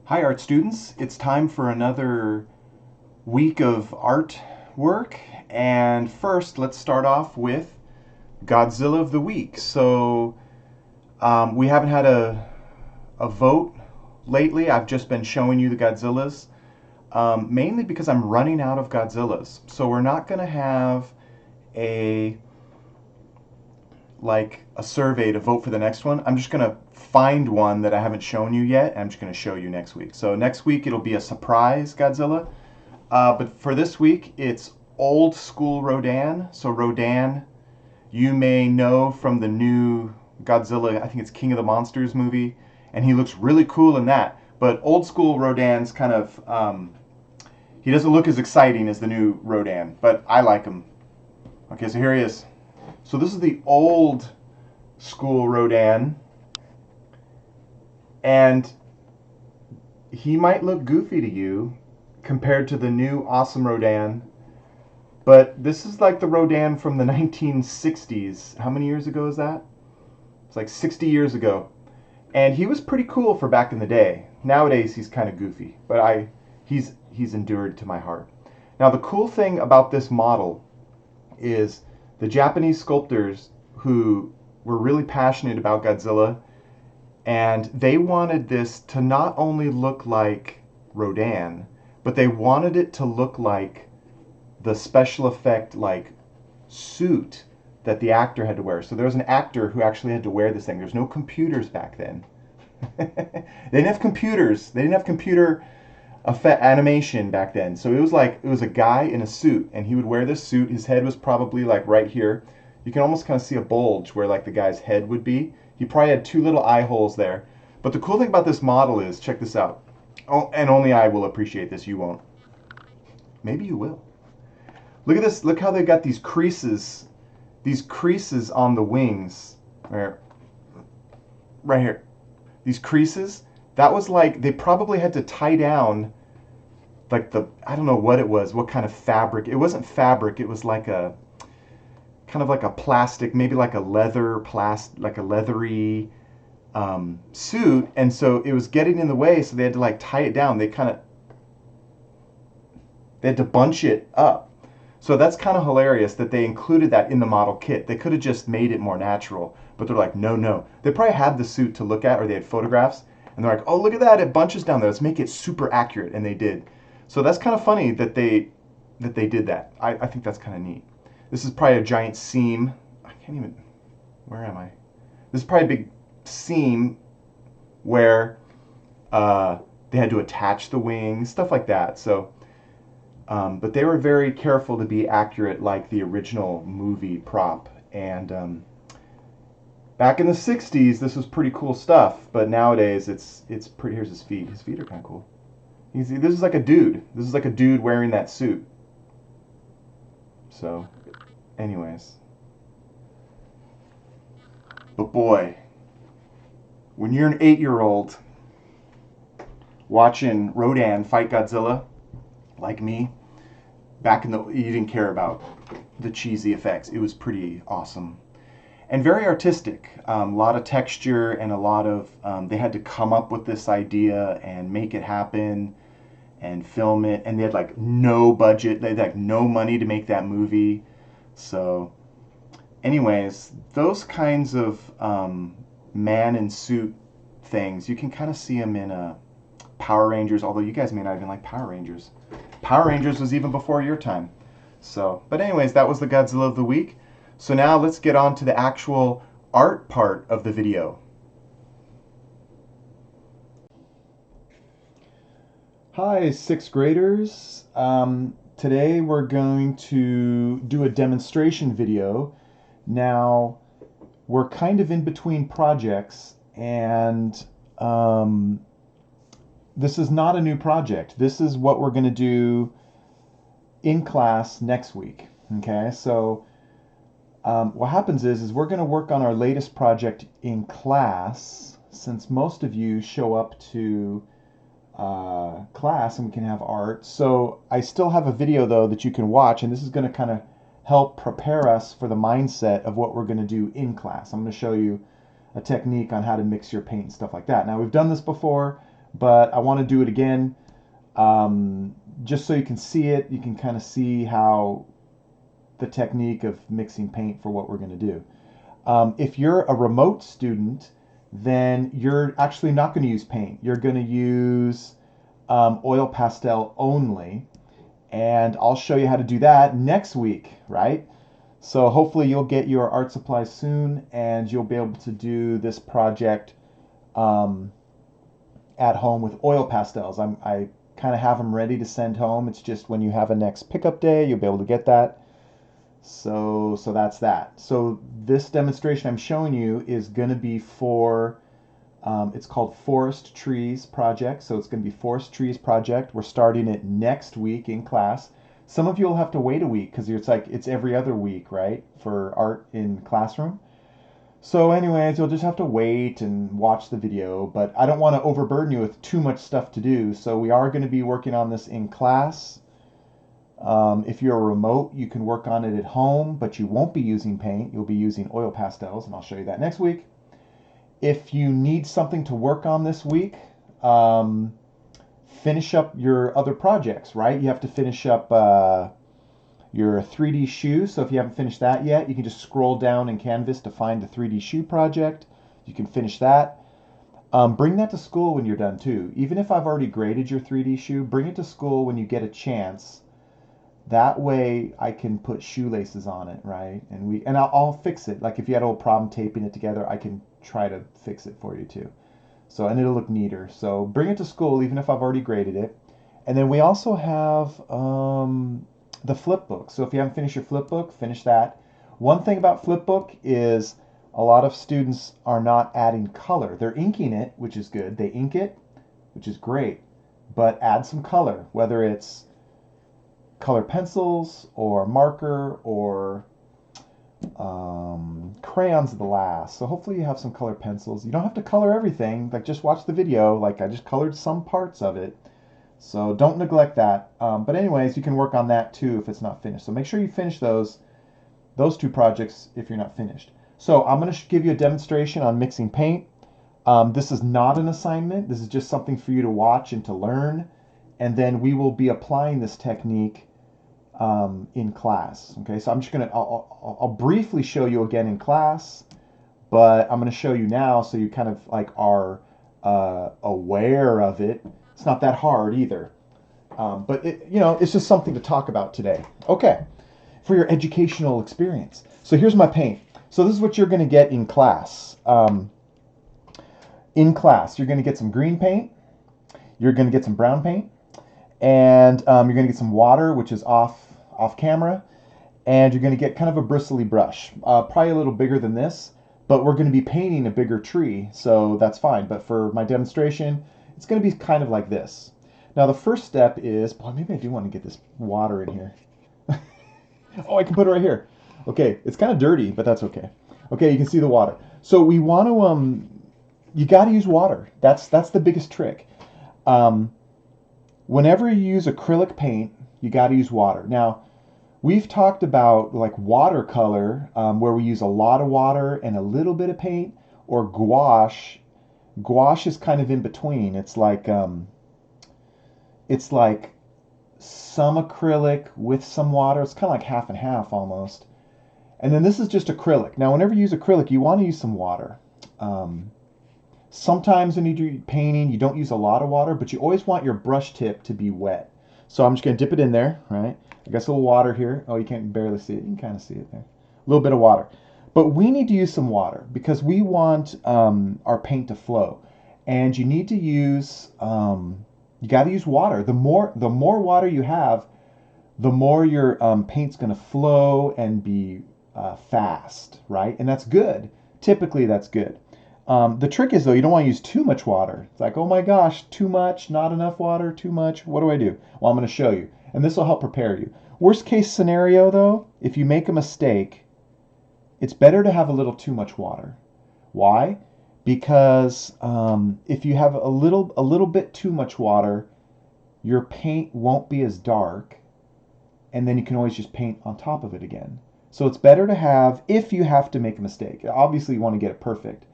Hi, art students. It's time for another week of art work. And first, let's start off with Godzilla of the Week. We haven't had a vote lately. I've just been showing you the Godzillas, mainly because I'm running out of Godzillas. So we're not going to have a a survey to vote for the next one. I'm just going to find one that I haven't shown you yet, and I'm just going to show you next week. So next week it'll be a surprise Godzilla. But for this week, it's old school Rodan. So Rodan, you may know from the new Godzilla, I think it's King of the Monsters movie, and he looks really cool in that. But old school Rodan's kind of, he doesn't look as exciting as the new Rodan, but I like him. Okay, so here he is. So this is the old school Rodan, and he might look goofy to you compared to the new awesome Rodan, but this is like the Rodan from the 1960s. How many years ago is that? It's like 60 years ago. And he was pretty cool for back in the day. Nowadays he's kind of goofy, but he's endured to my heart. Now the cool thing about this model is the Japanese sculptors who were really passionate about Godzilla, and they wanted this to not only look like Rodan, but they wanted it to look like the special effect suit that the actor had to wear. So there was an actor who actually had to wear this thing. There's no computers back then. They didn't have computers. They didn't have computer animation back then. So it was a guy in a suit, and he would wear this suit. His head was probably like right here. You can almost kind of see a bulge where like the guy's head would be. He probably had two little eye holes there. But the cool thing about this model is, check this out. Oh, and only I will appreciate this. You won't. Maybe you will. Look at this. Look how they got these creases. These creases on the wings. Right here. These creases. That was like, they probably had to tie down like I don't know what it was, what kind of fabric. It wasn't fabric, it was like a kind of like a plastic, maybe like a like a leathery suit, and so it was getting in the way, so they had to like tie it down. They had to bunch it up. So that's kind of hilarious that they included that in the model kit. They could have just made it more natural, but they're like, no, no. They probably had the suit to look at, or they had photographs, and they're like, oh, look at that, it bunches down there. Let's make it super accurate, and they did. So that's kind of funny that they did that. I think that's kind of neat. This is probably a giant seam. I can't even. Where am I? This is probably a big seam where they had to attach the wings, stuff like that. So, but they were very careful to be accurate, like the original movie prop. And back in the '60s, this was pretty cool stuff. But nowadays, it's pretty. Here's his feet. His feet are kind of cool. This is like a dude. This is like a dude wearing that suit. So, anyways. But boy, when you're an 8-year-old watching Rodan fight Godzilla, like me, you didn't care about the cheesy effects. It was pretty awesome. And very artistic. A lot of texture and a lot of, they had to come up with this idea and make it happen and film it, and they had like no budget. They had like no money to make that movie. So anyways, those kinds of man in suit things, you can kind of see them in Power Rangers, although you guys may not even like Power Rangers. Power Rangers was even before your time. So, but anyways, that was the Godzilla of the week. So now let's get on to the actual art part of the video. Hi, sixth graders. Today we're going to do a demonstration video. Now, we're kind of in between projects, and this is not a new project. This is what we're going to do in class next week. Okay, so what happens is we're going to work on our latest project in class, since most of you show up to class and we can have art. So I still have a video though that you can watch, and this is going to kind of help prepare us for the mindset of what we're going to do in class. I'm going to show you a technique on how to mix your paint and stuff like that. Now, we've done this before. but I want to do it again, just so you can see it. You can kind of see how the technique of mixing paint for what we're going to do. If you're a remote student, then you're actually not going to use paint. You're going to use oil pastel only, and I'll show you how to do that next week, right? So hopefully you'll get your art supplies soon, and you'll be able to do this project um, at home with oil pastels. I kind of have them ready to send home. It's just when you have a next pickup day, you'll be able to get that. So that's that. So this demonstration I'm showing you is going to be for, it's called Forest Trees Project. So it's going to be Forest Trees Project. We're starting it next week in class. Some of you will have to wait a week because it's every other week, right, for art in classroom. So anyways, you'll just have to wait and watch the video, but I don't want to overburden you with too much stuff to do. So we are going to be working on this in class. If you're remote, you can work on it at home, but you won't be using paint. You'll be using oil pastels, and I'll show you that next week. If you need something to work on this week, finish up your other projects, right? You have to finish up your 3D shoe. So if you haven't finished that yet, you can just scroll down in Canvas to find the 3D shoe project. You can finish that. Bring that to school when you're done too. Even if I've already graded your 3D shoe, bring it to school when you get a chance. That way I can put shoelaces on it, right? And I'll fix it. Like if you had a little problem taping it together, I can try to fix it for you too. So, and it'll look neater. So bring it to school even if I've already graded it. And then we also have the flip book. So if you haven't finished your flip book, finish that. One thing about flip book is a lot of students are not adding color. They're inking it, which is good. They ink it, which is great. But add some color, whether it's color pencils or marker or crayons are the last. So hopefully you have some color pencils. You don't have to color everything. Like just watch the video. Like I just colored some parts of it. So don't neglect that. But anyways, you can work on that too if it's not finished. So make sure you finish those two projects if you're not finished. So I'm going to give you a demonstration on mixing paint. This is not an assignment. This is just something for you to watch and to learn. And then we will be applying this technique in class. Okay, so I'm just gonna I'll briefly show you again in class, but I'm gonna show you now so you kind of like are aware of it. It's not that hard either, but it's just something to talk about today. Okay, for your educational experience. So here's my paint. So this is what you're gonna get in class. You're gonna get some green paint. You're gonna get some brown paint. And you're going to get some water, which is off camera, and you're going to get kind of a bristly brush, probably a little bigger than this, but we're going to be painting a bigger tree, so that's fine. But for my demonstration, it's going to be kind of like this. Now the first step is, boy, maybe I do want to get this water in here. Oh, I can put it right here. Okay, it's kind of dirty, but that's okay. Okay, you can see the water. So we want to, you got to use water. That's the biggest trick. Whenever you use acrylic paint, you got to use water. Now, we've talked about like watercolor, where we use a lot of water and a little bit of paint, or gouache. Gouache is kind of in between. It's like some acrylic with some water. It's kind of like half and half almost. And then this is just acrylic. Now, whenever you use acrylic, you want to use some water. Sometimes when you do painting, you don't use a lot of water, but you always want your brush tip to be wet. So I'm just going to dip it in there, right? I got a little water here. Oh, you can't barely see it. You can kind of see it there. A little bit of water. But we need to use some water because we want our paint to flow. And you need to use, you got to use water. The more water you have, the more your paint's going to flow and be fast, right? And that's good. Typically, that's good. The trick is, though, you don't want to use too much water. It's like, oh my gosh, too much, not enough water, too much. What do I do? Well, I'm going to show you. And this will help prepare you. Worst case scenario, though, if you make a mistake, it's better to have a little too much water. Why? Because if you have a little bit too much water, your paint won't be as dark, and then you can always just paint on top of it again. So it's better to have, if you have to make a mistake. Obviously, you want to get it perfect.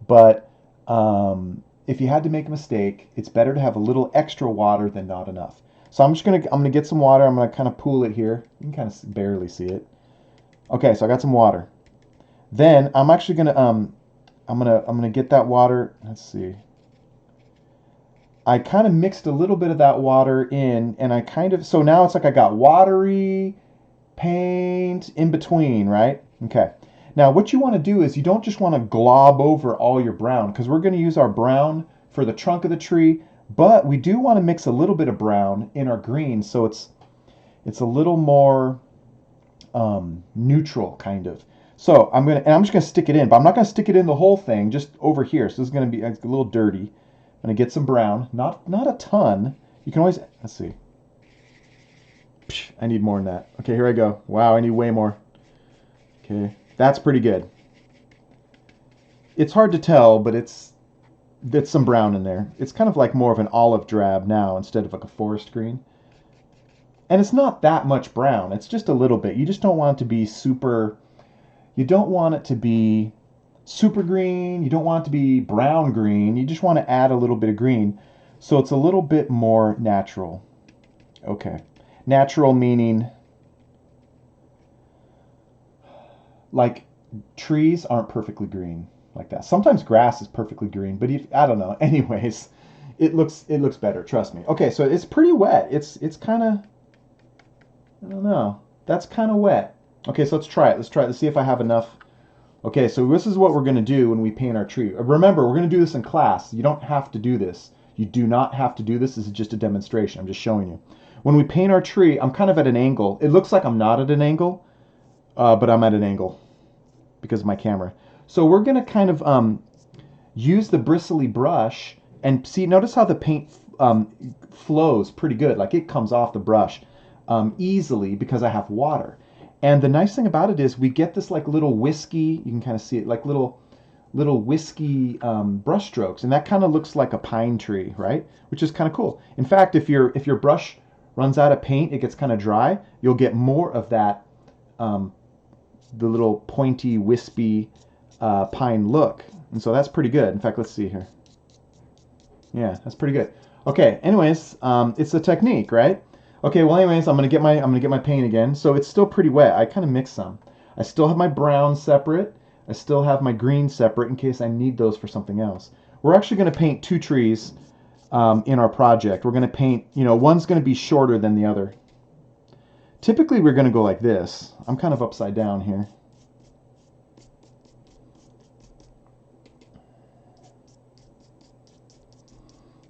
But if you had to make a mistake, it's better to have a little extra water than not enough. So I'm gonna get some water. I'm gonna kind of pool it here. You can kind of barely see it. Okay, so I got some water. Then I'm actually gonna I'm gonna get that water. Let's see. I kind of mixed a little bit of that water in, and I kind of, so now it's like I got watery paint in between, right? Okay. Now what you want to do is you don't just want to glob over all your brown, because we're going to use our brown for the trunk of the tree, but we do want to mix a little bit of brown in our green, so it's a little more neutral kind of. So I'm just gonna stick it in, but I'm not gonna stick it in the whole thing, just over here. So this is gonna be a little dirty. I'm gonna get some brown, not a ton. You can always, let's see. Psh, I need more than that. Okay, here I go. Wow, I need way more. Okay, that's pretty good. It's hard to tell, but it's some brown in there. It's kind of like more of an olive drab now instead of like a forest green. And it's not that much brown. It's just a little bit. You just don't want it to be super. You don't want it to be super green. You don't want it to be brown green. You just want to add a little bit of green. So it's a little bit more natural. Okay. Natural meaning like trees aren't perfectly green like that. Sometimes grass is perfectly green, but if, I don't know. Anyways, it looks better, trust me. Okay, so it's pretty wet. It's kind of, I don't know. That's kind of wet. Okay, so let's try it. Let's see if I have enough. Okay, so this is what we're going to do when we paint our tree. Remember, we're going to do this in class. You don't have to do this. You do not have to do this. This is just a demonstration. I'm just showing you. When we paint our tree, I'm kind of at an angle. It looks like I'm not at an angle, but I'm at an angle because of my camera. So we're going to kind of use the bristly brush and see, notice how the paint flows pretty good. Like it comes off the brush easily because I have water. And the nice thing about it is we get this like little wispy, you can kind of see it, like little wispy brush strokes, and that kind of looks like a pine tree, right? Which is kind of cool. In fact, if your brush runs out of paint, it gets kind of dry, you'll get more of that, the little pointy, wispy pine look. And so that's pretty good. In fact, let's see here. Yeah, that's pretty good. Okay, anyways, it's a technique, right? Okay, well anyways, I'm gonna get my paint again. So it's still pretty wet. I kind of mixed some. I still have my brown separate. I still have my green separate in case I need those for something else. We're actually gonna paint two trees in our project. We're gonna paint, one's gonna be shorter than the other. Typically we're gonna go like this. I'm kind of upside down here.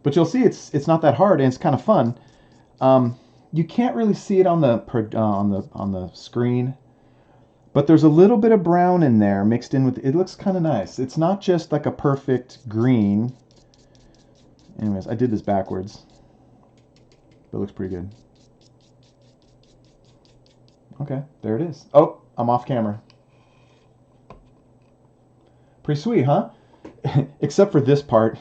But you'll see it's not that hard and it's kind of fun. You can't really see it on the screen, but there's a little bit of brown in there mixed in with it. It looks kind of nice. It's not just like a perfect green. Anyways, I did this backwards, but it looks pretty good. Okay, there it is. Oh, I'm off camera. Pretty sweet, huh? Except for this part.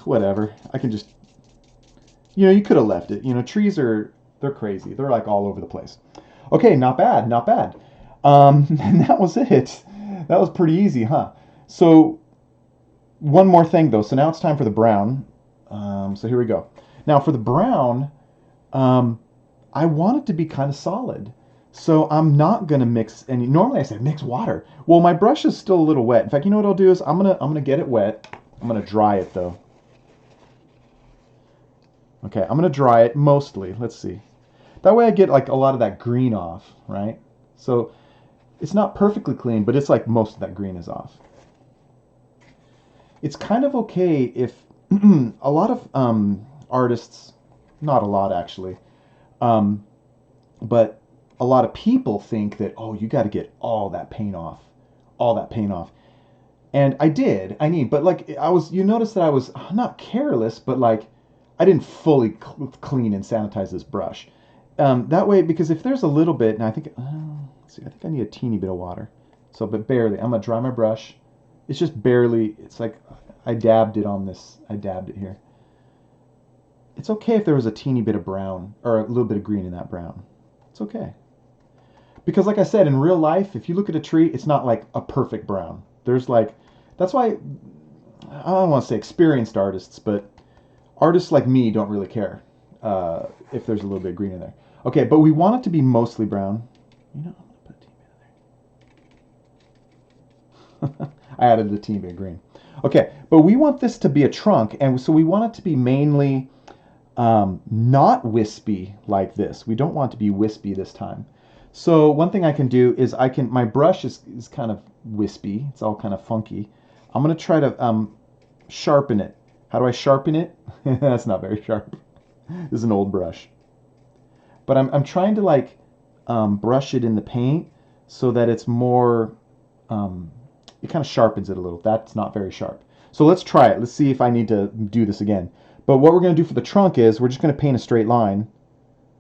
Whatever. I can just, you could have left it. Trees they're crazy. They're like all over the place. Okay, not bad, not bad. And that was it. That was pretty easy, huh? So one more thing though. So now it's time for the brown. So here we go. Now for the brown, I want it to be kind of solid. So I'm not gonna mix any. Normally I say mix water. Well, my brush is still a little wet. In fact, you know what I'll do is I'm gonna get it wet. I'm gonna dry it though. Okay, I'm gonna dry it mostly. Let's see. That way I get like a lot of that green off, right? So it's not perfectly clean, but it's like most of that green is off. It's kind of okay if a lot of artists, not a lot actually, but a lot of people think that, oh, you got to get all that paint off, all that paint off. And but like you notice that I was not careless, but like I didn't fully clean and sanitize this brush. That way, because if there's a little bit, and I think, let's see, I think I need a teeny bit of water. So, but barely. I'm gonna dry my brush. It's just barely. It's like I dabbed it on this. I dabbed it here. It's okay if there was a teeny bit of brown or a little bit of green in that brown. It's okay. Because like I said, in real life, if you look at a tree, it's not like a perfect brown. There's like That's why I don't want to say experienced artists, but artists like me don't really care if there's a little bit of green in there. Okay, but we want it to be mostly brown. You know, I'm gonna put a teeny bit in there. I added a teeny bit of green. Okay, but we want this to be a trunk, and so we want it to be mainly not wispy like this. We don't want it to be wispy this time. So one thing I can do is my brush is kind of wispy. It's all kind of funky. I'm going to try to sharpen it. How do I sharpen it? That's not very sharp. This is an old brush. But I'm trying to like brush it in the paint so that it's more, it kind of sharpens it a little. That's not very sharp. So let's try it. Let's see if I need to do this again. But what we're going to do for the trunk is we're just going to paint a straight line.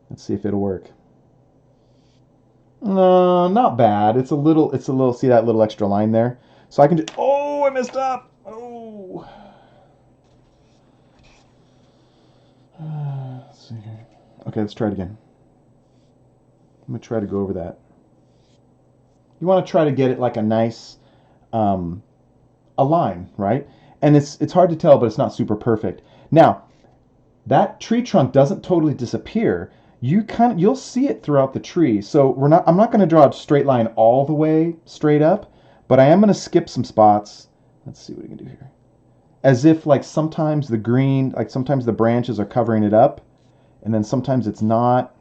Let's see if it'll work. No, not bad. It's a little, see that little extra line there? So I can just, oh, I messed up. Oh. Let's see here. Okay, let's try it again. I'm going to try to go over that. You want to try to get it like a nice, a line, right? And it's hard to tell, but it's not super perfect. Now, that tree trunk doesn't totally disappear. You'll see it throughout the tree. So I'm not going to draw a straight line all the way straight up, but I am going to skip some spots. Let's see what we can do here. As if like sometimes the green, like sometimes the branches are covering it up, and then sometimes it's not.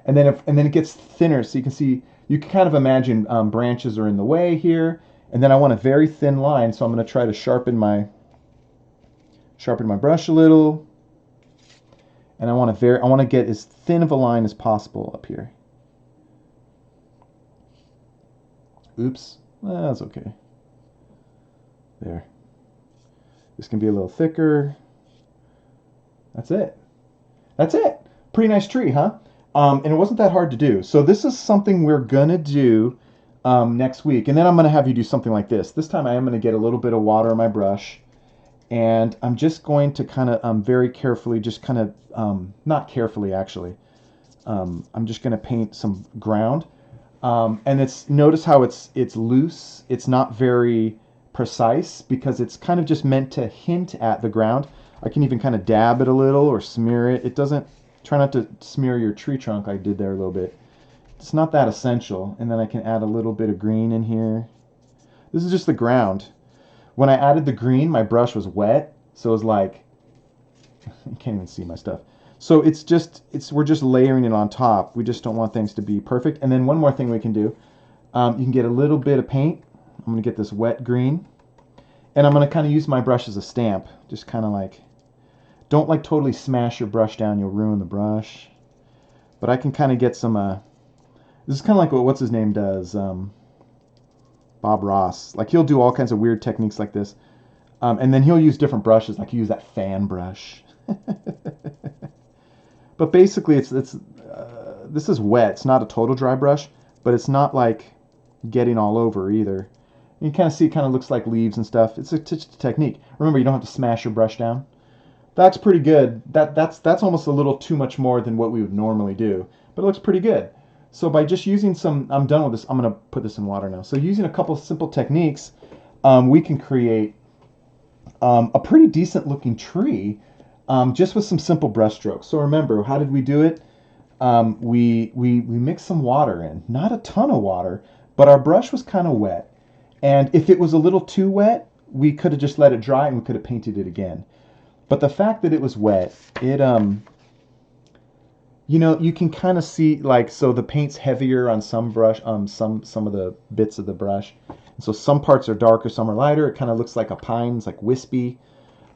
And then it gets thinner, so you can see, you can kind of imagine branches are in the way here, and then I want a very thin line, so I'm going to try to sharpen my brush a little, and I want to get as thin of a line as possible up here. Oops, that's okay. There. This can be a little thicker. That's it. That's it. Pretty nice tree, huh? And it wasn't that hard to do. So this is something we're going to do next week. And then I'm going to have you do something like this. This time I am going to get a little bit of water on my brush. And I'm just going to kind of very carefully, just kind of, not carefully actually, I'm just going to paint some ground. And notice how it's loose. It's not very precise because it's kind of just meant to hint at the ground. I can even kind of dab it a little or smear it. It doesn't, try not to smear your tree trunk. I did there a little bit. It's not that essential. And then I can add a little bit of green in here. This is just the ground. When I added the green, my brush was wet. So it was like, you can't even see my stuff. So we're just layering it on top. We just don't want things to be perfect. And then one more thing we can do, you can get a little bit of paint. I'm going to get this wet green. And I'm going to kind of use my brush as a stamp. Just kind of like, don't like totally smash your brush down. You'll ruin the brush. But I can kind of get some, this is kind of like what what's his name does, Bob Ross. Like he'll do all kinds of weird techniques like this. And then he'll use different brushes. Like he'll use that fan brush. But basically this is wet. It's not a total dry brush, but it's not like getting all over either. You can kind of see it kind of looks like leaves and stuff. It's just a technique. Remember, you don't have to smash your brush down. That's pretty good. That's almost a little too much more than what we would normally do, but it looks pretty good. So by just using I'm done with this. I'm going to put this in water now. So using a couple of simple techniques, we can create a pretty decent looking tree just with some simple brush strokes. So remember, how did we do it? We mixed some water in, not a ton of water, but our brush was kind of wet. And if it was a little too wet, we could have just let it dry and we could have painted it again. But the fact that it was wet, it you can kind of see like, so the paint's heavier on some brush, some of the bits of the brush. And so some parts are darker, some are lighter. It kind of looks like a pine, it's like wispy.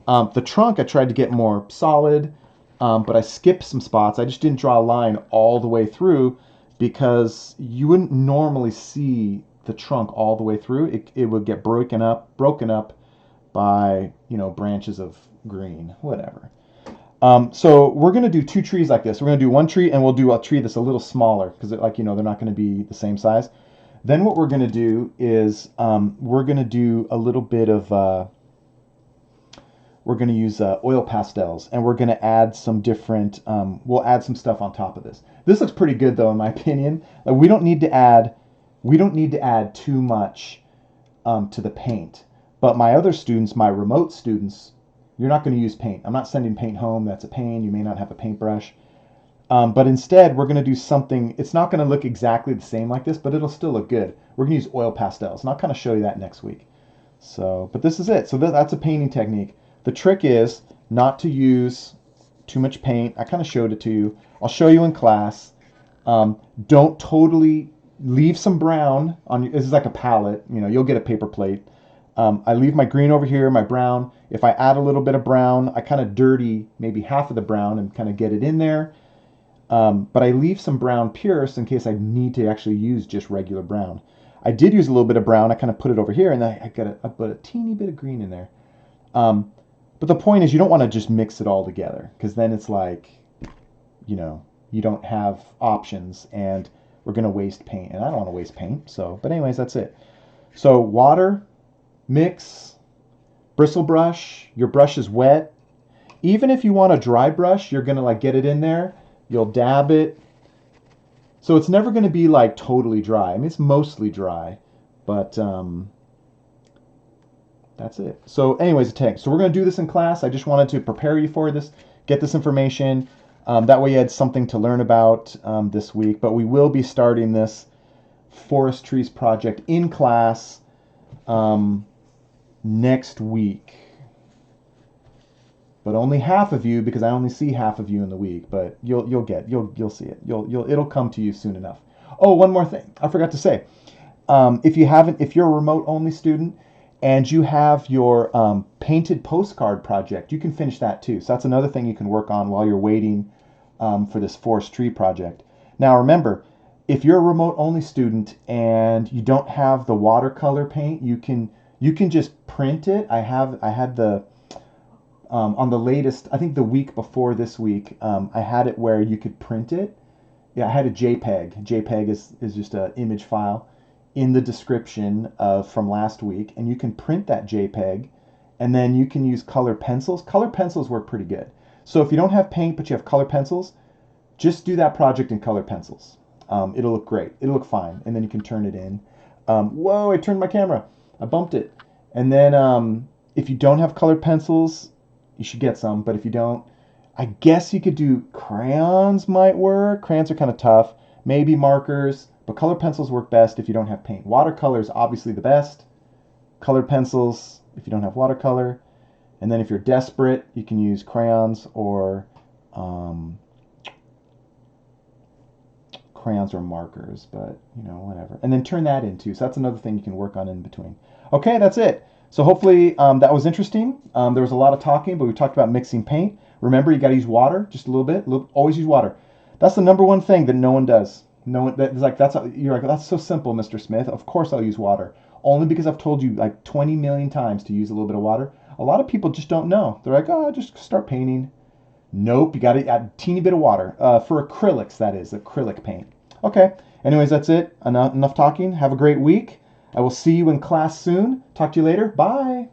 The trunk I tried to get more solid, but I skipped some spots. I just didn't draw a line all the way through because you wouldn't normally see the trunk all the way through. It would get broken up by branches of green, whatever. So we're going to do two trees like this. We're going to do one tree and we'll do a tree that's a little smaller because they're not going to be the same size. Then what we're going to do is we're going to do a little bit of, we're going to use oil pastels and we're going to add some different, we'll add some stuff on top of this. This looks pretty good though, in my opinion. We don't need to add too much to the paint. But my other students, my remote students, you're not going to use paint. I'm not sending paint home. That's a pain. You may not have a paintbrush. But instead, we're going to do something. It's not going to look exactly the same like this, but it'll still look good. We're going to use oil pastels, and I'll kind of show you that next week. So, but this is it. So that's a painting technique. The trick is not to use too much paint. I kind of showed it to you. I'll show you in class. Don't totally leave some brown on. This is like a palette. You know, you'll get a paper plate. I leave my green over here, my brown. If I add a little bit of brown, I kind of dirty maybe half of the brown and kind of get it in there. But I leave some brown purest in case I need to actually use just regular brown. I did use a little bit of brown. I kind of put it over here, and I put a teeny bit of green in there. But the point is, you don't want to just mix it all together, because then it's like, you know, you don't have options, and we're going to waste paint. And I don't want to waste paint. So, but anyways, that's it. So water, mix, bristle brush. Your brush is wet. Even if you want a dry brush, you're going to like get it in there. You'll dab it. So it's never going to be like totally dry. I mean, it's mostly dry, but that's it. So anyways, a tank. So we're going to do this in class. I just wanted to prepare you for this, get this information. That way you had something to learn about this week. But we will be starting this forest trees project in class next week. But only half of you, because I only see half of you in the week. But you'll see it. It'll come to you soon enough. Oh, one more thing I forgot to say. If you're a remote only student and you have your painted postcard project, you can finish that too. So that's another thing you can work on while you're waiting for this forest tree project. Now remember, if you're a remote only student and you don't have the watercolor paint, you can just print it. I had the on the latest, I think the week before this week, I had it where you could print it. Yeah, I had a JPEG. JPEG is just an image file in the description from last week, and you can print that JPEG, and then you can use color pencils. Color pencils work pretty good. So if you don't have paint but you have color pencils, just do that project in color pencils. It'll look great. It'll look fine, and then you can turn it in. Whoa, I turned my camera. I bumped it. And then if you don't have colored pencils, you should get some, but if you don't, I guess you could do crayons might work. Crayons are kind of tough. Maybe markers, but colored pencils work best if you don't have paint. Watercolor is obviously the best. Colored pencils if you don't have watercolor. And then if you're desperate, you can use crayons or markers, but you know, whatever. And then turn that into, so that's another thing you can work on in between. Okay, that's it. So hopefully that was interesting. There was a lot of talking, but we talked about mixing paint. Remember, you got to use water just a little bit. Always use water. That's the number one thing that no one does. No one you're like, that's so simple, Mr. Smith. Of course I'll use water. Only because I've told you like 20 million times to use a little bit of water. A lot of people just don't know. They're like, oh, just start painting. Nope, you got to add a teeny bit of water. For acrylics, that is, acrylic paint. Okay, anyways, that's it. Enough talking. Have a great week. I will see you in class soon. Talk to you later. Bye.